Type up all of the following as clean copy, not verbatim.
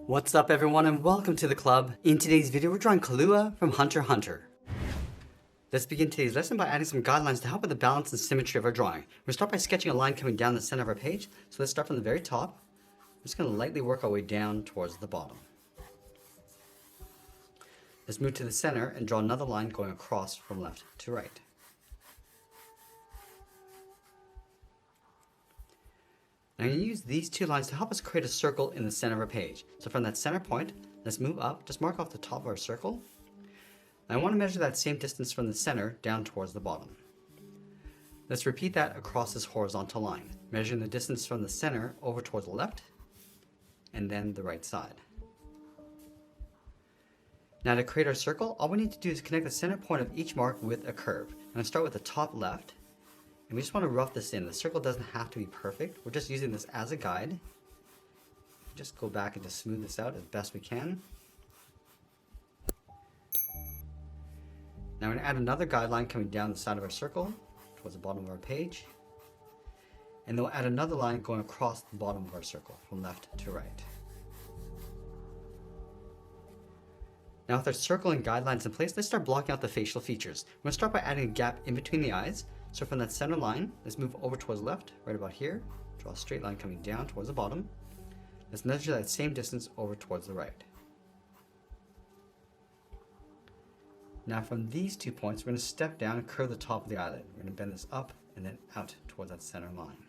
What's up everyone and welcome to the club. In today's video we're drawing Killua from Hunter x Hunter. Let's begin today's lesson by adding some guidelines to help with the balance and symmetry of our drawing. We'll start by sketching a line coming down the center of our page. So let's start from the very top. We're just going to lightly work our way down towards the bottom. Let's move to the center and draw another line going across from left to right. Now I'm going to use these two lines to help us create a circle in the center of our page. So from that center point, let's move up, just mark off the top of our circle. And I want to measure that same distance from the center down towards the bottom. Let's repeat that across this horizontal line, measuring the distance from the center over towards the left and then the right side. Now to create our circle, all we need to do is connect the center point of each mark with a curve. I'm going to start with the top left. And we just want to rough this in. The circle doesn't have to be perfect. We're just using this as a guide. Just go back and just smooth this out as best we can. Now we're going to add another guideline coming down the side of our circle towards the bottom of our page. And then we'll add another line going across the bottom of our circle from left to right. Now with our circle and guidelines in place, let's start blocking out the facial features. I'm going to start by adding a gap in between the eyes. So from that center line, let's move over towards the left, right about here. Draw a straight line coming down towards the bottom. Let's measure that same distance over towards the right. Now from these 2 points, we're going to step down and curve the top of the eyelid. We're going to bend this up and then out towards that center line.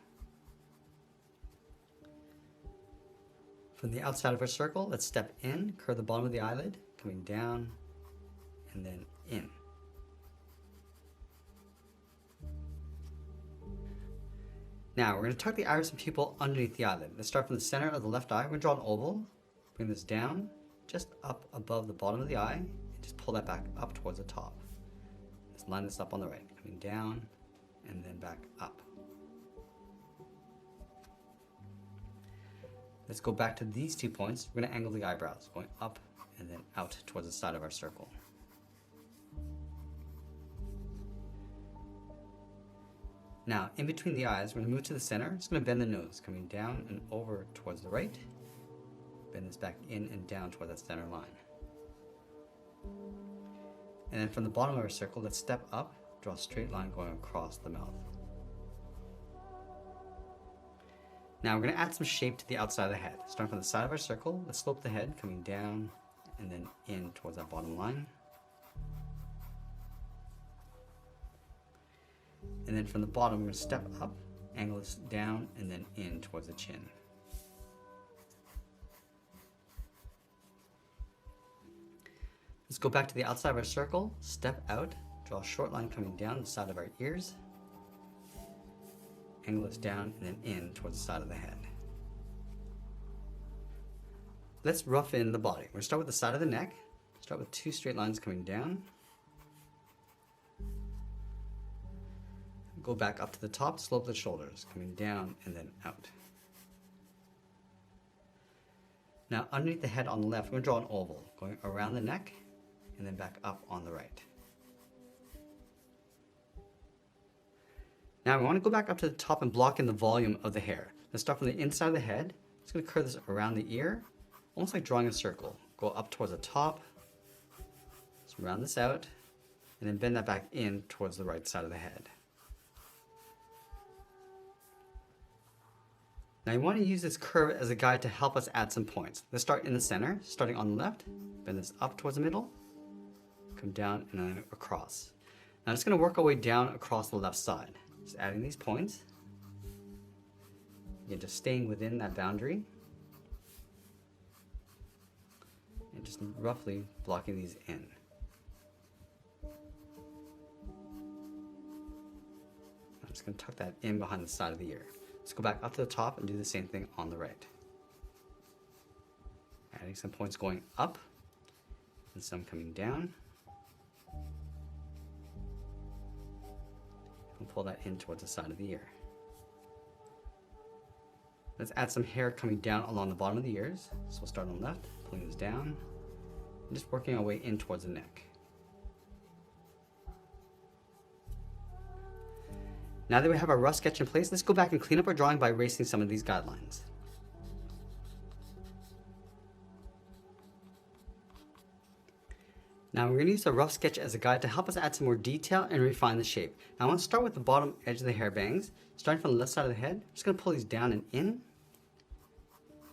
From the outside of our circle, let's step in, curve the bottom of the eyelid, coming down and then in. Now we're going to tuck the iris and pupil underneath the eyelid. Let's start from the center of the left eye. We're going to draw an oval, bring this down, just up above the bottom of the eye, and just pull that back up towards the top. Let's line this up on the right, coming down and then back up. Let's go back to these 2 points. We're going to angle the eyebrows, going up and then out towards the side of our circle. Now, in between the eyes, we're going to move to the center. Just going to bend the nose, coming down and over towards the right. Bend this back in and down toward that center line. And then from the bottom of our circle, let's step up, draw a straight line going across the mouth. Now we're going to add some shape to the outside of the head. Starting from the side of our circle, let's slope the head, coming down and then in towards that bottom line. And then from the bottom, we're going to step up, angle this down, and then in towards the chin. Let's go back to the outside of our circle, step out, draw a short line coming down the side of our ears, angle this down, and then in towards the side of the head. Let's rough in the body. We're going to start with the side of the neck, start with 2 straight lines coming down. Go back up to the top, slope the shoulders, coming down and then out. Now underneath the head on the left, we're going to draw an oval, going around the neck and then back up on the right. Now we want to go back up to the top and block in the volume of the hair. Let's start from the inside of the head. Just going to curve this around the ear, almost like drawing a circle. Go up towards the top, just round this out, and then bend that back in towards the right side of the head. Now you want to use this curve as a guide to help us add some points. Let's start in the center, starting on the left, bend this up towards the middle, come down and then across. Now it's going to work our way down across the left side. Just adding these points. Again, just staying within that boundary. And just roughly blocking these in. I'm just going to tuck that in behind the side of the ear. Let's go back up to the top and do the same thing on the right. Adding some points going up and some coming down. And pull that in towards the side of the ear. Let's add some hair coming down along the bottom of the ears. So we'll start on the left, pulling this down, and just working our way in towards the neck. Now that we have our rough sketch in place, let's go back and clean up our drawing by erasing some of these guidelines. Now we're going to use a rough sketch as a guide to help us add some more detail and refine the shape. Now I want to start with the bottom edge of the hair bangs. Starting from the left side of the head, I'm just going to pull these down and in,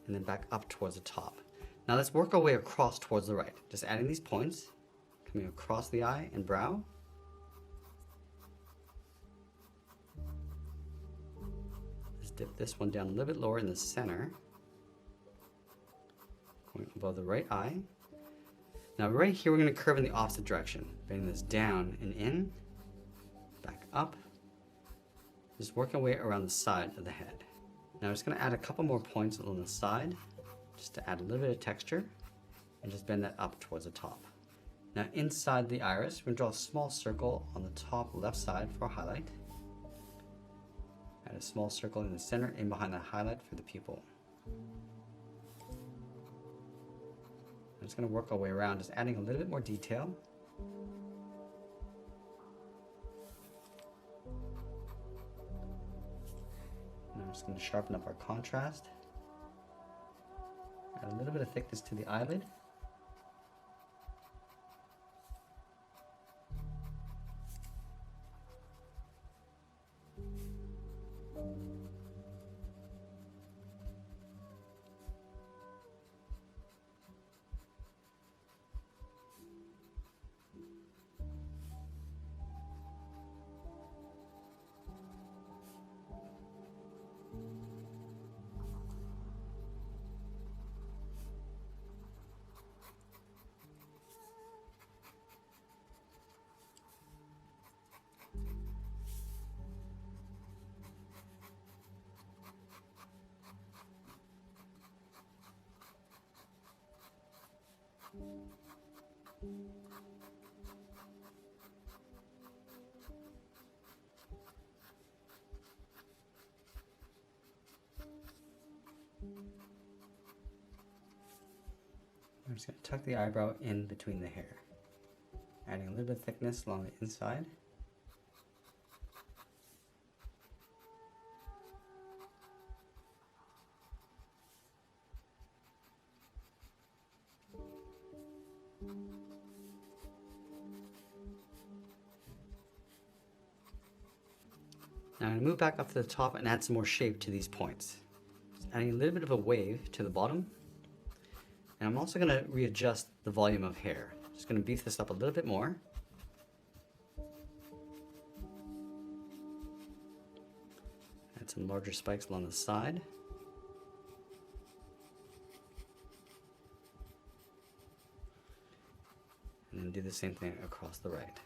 and then back up towards the top. Now let's work our way across towards the right. Just adding these points, coming across the eye and brow. Let's dip this one down a little bit lower in the center, going above the right eye. Now right here we're going to curve in the opposite direction, bending this down and in, back up, just working our way around the side of the head. Now I'm just going to add a couple more points on the side, just to add a little bit of texture, and just bend that up towards the top. Now inside the iris, we're going to draw a small circle on the top left side for a highlight. Add a small circle in the center and behind the highlight for the pupil. I'm just going to work our way around, just adding a little bit more detail. And I'm just going to sharpen up our contrast. Add a little bit of thickness to the eyelid. I'm just going to tuck the eyebrow in between the hair, adding a little bit of thickness along the inside. Now I'm going to move back up to the top and add some more shape to these points. Just adding a little bit of a wave to the bottom. And I'm also going to readjust the volume of hair. Just going to beef this up a little bit more. Add some larger spikes along the side. And then do the same thing across the right.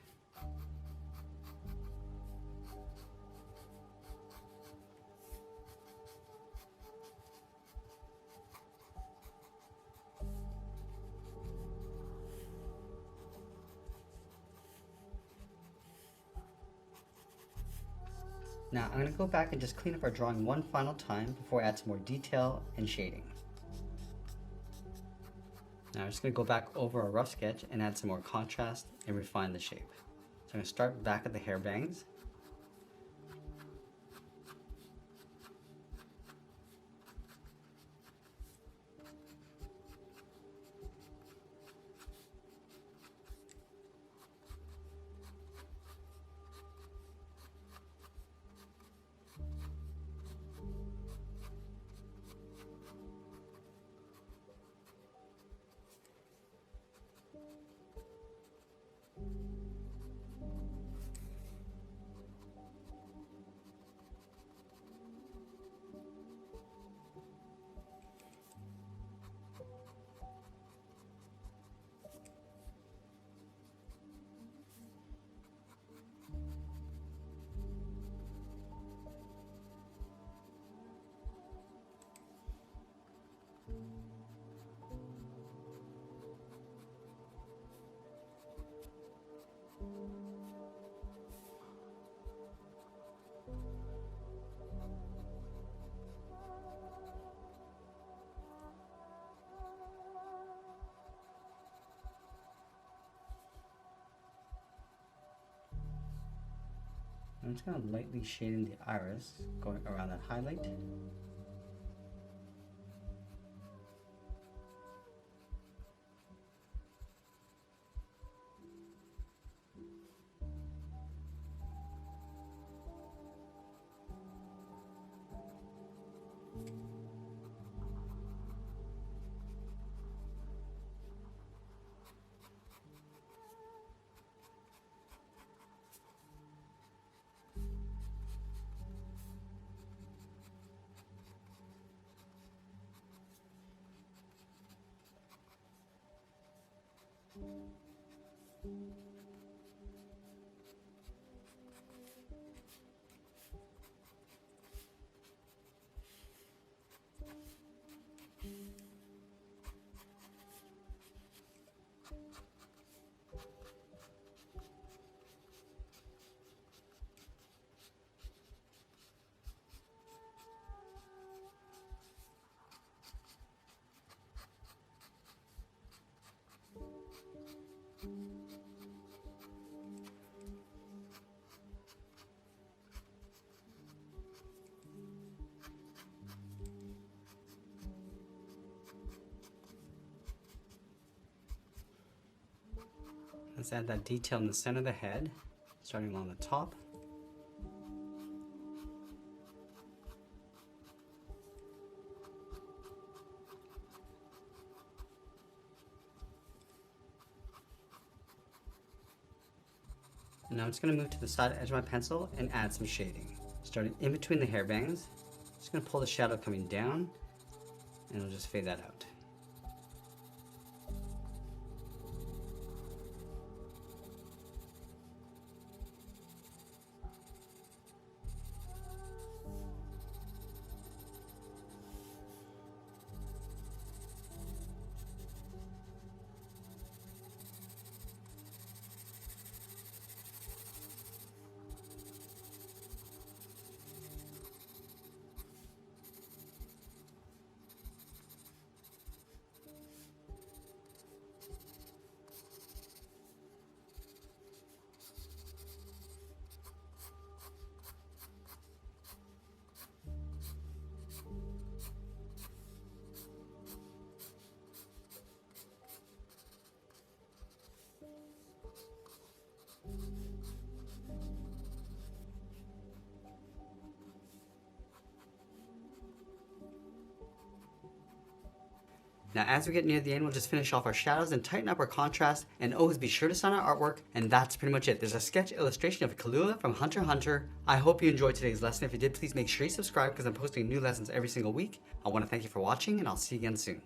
Now I'm going to go back and just clean up our drawing one final time before I add some more detail and shading. Now I'm just going to go back over our rough sketch and add some more contrast and refine the shape. So I'm going to start back at the hair bangs. I'm just going to lightly shade in the iris, going around that highlight. Let's add that detail in the center of the head, starting along the top. Now I'm just going to move to the side edge of my pencil and add some shading. Starting in between the hair bangs, just going to pull the shadow coming down, and I'll just fade that out. Now as we get near the end, we'll just finish off our shadows and tighten up our contrast, and always be sure to sign our artwork, and that's pretty much it. There's a sketch illustration of Killua from Hunter x Hunter. I hope you enjoyed today's lesson. If you did, please make sure you subscribe because I'm posting new lessons every single week. I want to thank you for watching, and I'll see you again soon.